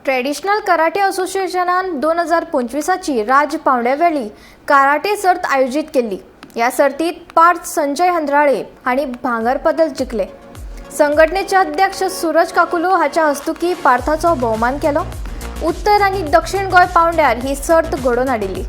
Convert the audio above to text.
Traditional karate असोसिएशनान 2025ची राज पावंड्यावेळी karate सर्त आयोजित केली। या सर्तीत पार्थ संजय हंद्राळे हाणी भांगर पदक जिखले। संघटनेचे अध्यक्ष सूरज काकुलो हाच्या हस्तुकी पार्थाचो भोवमान केलो। उत्तर आणि दक्षिण गोय पावंड्यार ही सर्त घडोवन हाडिल्ली।